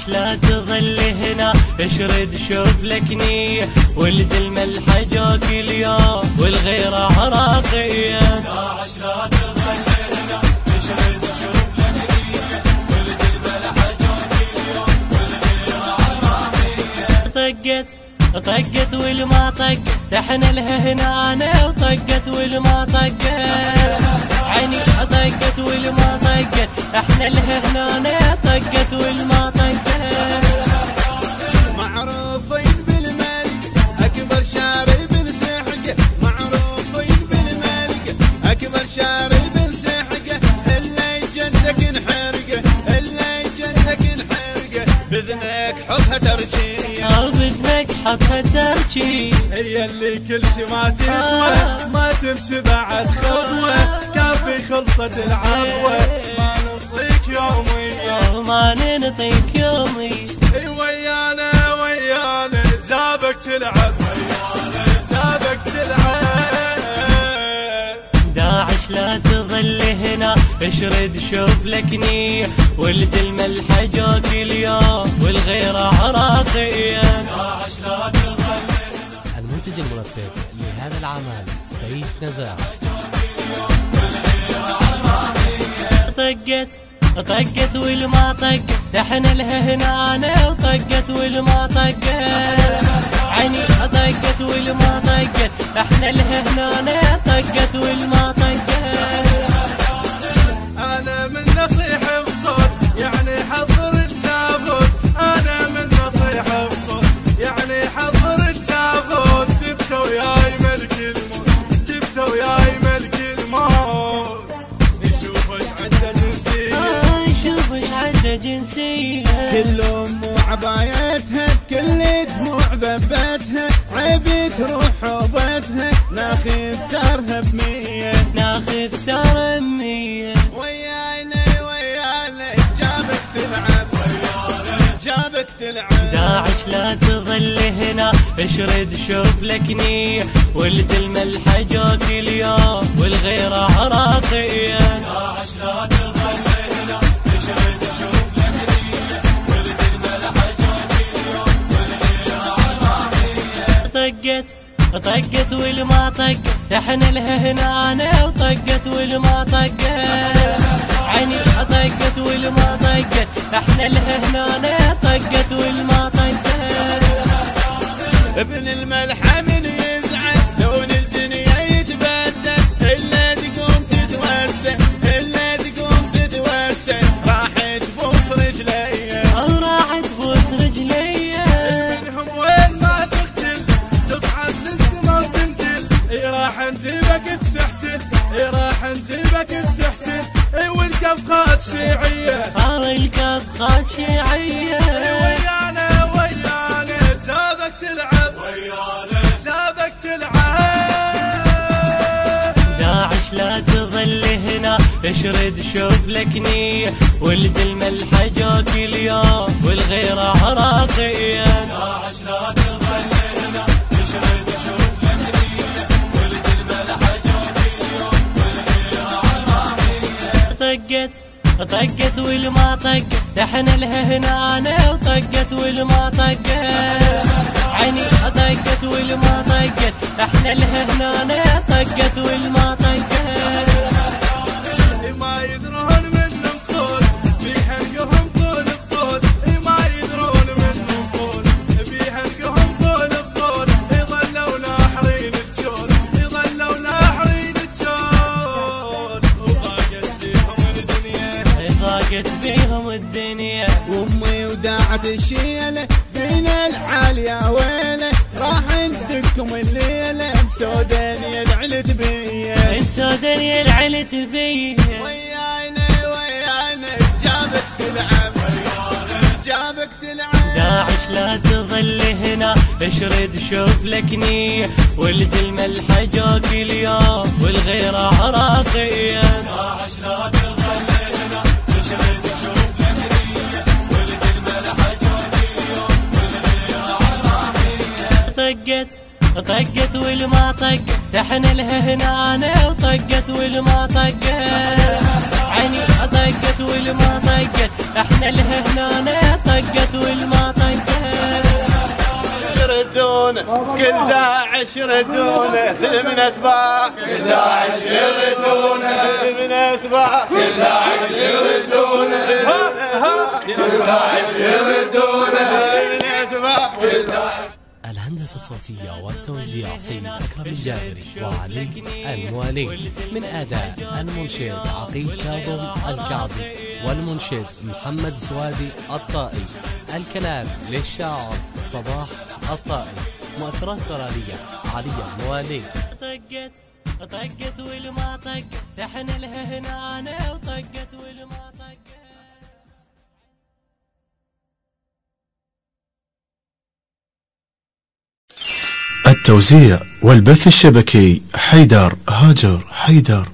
داعش لا تظل هنا، اشرد شوف لك نية، ولد الملحة جاك اليوم والغيرة عراقية. داعش لا تظل هنا، اشرد شوف لك نية، ولد الملحة جاك اليوم والغيرة عراقية. طقت والما طقت، احنا لها هنا انا وطقت والما طقت، عيني طقت والما طقت، احنا لها هنا انا طقت والما طقت. معروفين بالملك اكبر شارب سحقه، معروفين بالملك اكبر شارب سحقه، اللي جدك انحرقه، اللي جدك انحرقه، باذنك حطها ترجيه، باذنك حطها ترجيه، هي اللي كل شي ما تسوى، ما تمشي بعد خطوه، كافي خلصت العضوه، ما نعطيك يوميه، ما نعطيك يومي. ويانا جابك تلعب، ويانا جابك تلعب. داعش لا تظل هنا، اشرد شوف لك نية، ولد الملحة جاك اليوم والغيرة عراقية. داعش لا تظل هنا. المنتج المنفذ لهذا العمل سيف نزار. طقت والما طقت، احنا لها هنا انا وطقت والما طقت، عيني طقت والما طقت، احنا لها هنا انا طقت والما طقت. انا من نصيح بصوت يعني حضر تسافوت، انا من نصيح بصوت يعني حضر تسافوت، جبت وياي ملك الموت، جبت وياي ملك الموت، نشوف ايش عنده جنسيه، نشوف ايش عنده جنسيه، كل ام وعبايتها، كل دموع ذبتها، عيب تروح حوضتها، ناخذ ثارها بمية، ناخذ ثار 100. ويانا جابك تلعب، ويانا جابك تلعب. داعش لا تظل هنا، اشرد شوف لك نية، ولد الملحة جاك اليوم والغيرة عراقية. داعش لا تظل هنا، اشرد شوف لك نية، ولد الملحة جاك اليوم والغيرة عراقية. طقت والما طقت، احنا لها هنا انا وطقت والما طقت، عيني طقت والما طقت، احنا لها هنا انا طقت والما طقت. ابن الملحة من يزعل لون الدنيا يتبدل، الا تقوم تتوسع، الا تقوم تتوسع، راح تبوس رجلي، راح تبوس رجلي، منهم وين ما تختل، تصعد للسما وتنزل، راح نجيبك تستحسن، راح نجيبك تستحسن، والكفخات شيعية، الكفخات شيعية، ويانا جابك تلعب، ويانا جابك تلعب. داعش لا تظل هنا، اشرد شوف لك نية، ولد الملحة جاك اليوم والغيرة عراقية. داعش لا تظل هنا، اشرد شوف لك نية، ولد الملحة جاك اليوم والغيرة عراقية. طقت والما طقت، احنا لها هنا انا وطقت والما طقت، عيني طقت والما طقت، احنا لها هنا انا طقت والما طقت. ما يدرون من نصول بيها نقهم طول الطول، ما يدرون من نصول بيها نقهم طول الطول، يظلوا ناحرين الجول، يظلوا ناحرين الجول، وضاقت بيهم الدنيا، ضاقت بيهم الدنيا، وامي وداعت الشيله بين العاليه ويله، راح ندكم الليله مسودين يلعلت بيه، مسودين يلعلت بيه. ويانا جابك تلعب، ويانا جابك تلعب. داعش لا تظل هنا، اشرد شوف لك نية، ولد الملحة جاك اليوم والغيرة عراقية. داعش لا تظل هنا، اشرد شوف لك نية، ولد الملحة جاك اليوم والغيرة عراقية. طقت والما طقت، احنا لها هنا انا وطقت والما طقت، عيني طقت والما طقت، احنا لها هنا انا طقت كل داعش يردونه سلم نسبه كل داعش يردونه سلم نسبه كل داعش يردونه كل داعش يردونه سلم نسبه كل داعش. الهندسة الصوتية والتوزيع سيد أكرم الجابري وعلي الموالي، من أداء المنشد عقيل كاظم الكعبي والمنشد محمد سوادي الطائي. الكلام للشاعر صباح الطائي. مؤثرات قرارية علي الموالي. طقت والما طقت احنا لها هنا وطقت والما طقت. التوزيع والبث الشبكي حيدر هاجر حيدر.